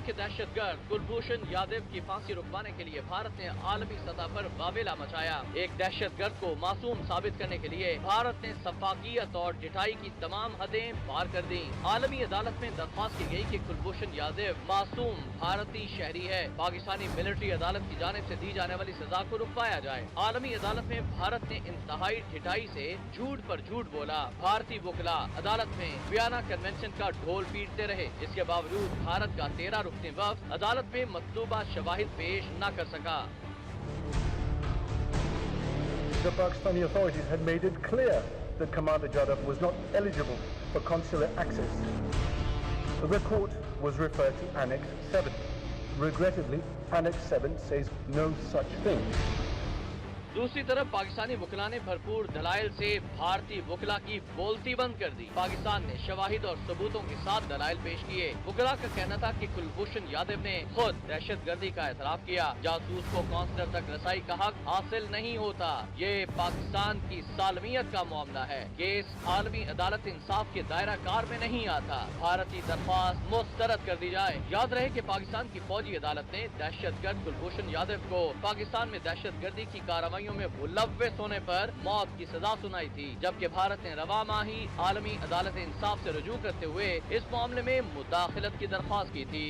के दहशत गर्द कुलभूषण यादव की फांसी रुकवाने के लिए भारत ने आलमी सतह पर वावेला मचाया। एक दहशत गर्द को मासूम साबित करने के लिए भारत ने सफाकियत और ढिठाई की तमाम हदें पार कर दी। आलमी अदालत में दरख्वास्त की गई कि कुलभूषण यादव मासूम भारतीय शहरी है, पाकिस्तानी मिलिट्री अदालत की जानिब से दी जाने वाली सजा को रुकवाया जाए। आलमी अदालत में भारत ने इंतहाई ढिठाई से झूठ पर झूठ बोला। भारतीय वकील अदालत में वियना कन्वेंशन का ढोल पीटते रहे, इसके बावजूद भारत का 13 रुकनी वफ्द अदालत में मतलूबा शवाहिद पेश न कर सका। The Pakistani authorities had made it clear that Commander Jadhav was not eligible for consular access. The court was referred to Annex 7. Regrettably, Annex 7 says no such thing. दूसरी तरफ पाकिस्तानी वकीला ने भरपूर दलाइल से भारतीय वकीला की बोलती बंद कर दी। पाकिस्तान ने शवाहिद और सबूतों के साथ दलाइल पेश किए। वकीला का कहना था कि कुलभूषण यादव ने खुद दहशत गर्दी का एतराफ किया। जासूस को काउंसलर तक रसाई का हक हासिल नहीं होता। ये पाकिस्तान की सालमियत का मामला है। केस आलमी अदालत इंसाफ के दायरा कार में नहीं आता। भारतीय दरख्वास्त मुस्तरद कर दी जाए। याद रहे कि पाकिस्तान की फौजी अदालत ने दहशत गर्द कुलभूषण यादव को पाकिस्तान में दहशत गर्दी की कार्रवाई में मुलव्विस होने पर मौत की सजा सुनाई थी, जबकि भारत ने रवा माही आलमी अदालत इंसाफ से रुजू करते हुए इस मामले में मुदाखलत की दरख्वास्त की थी।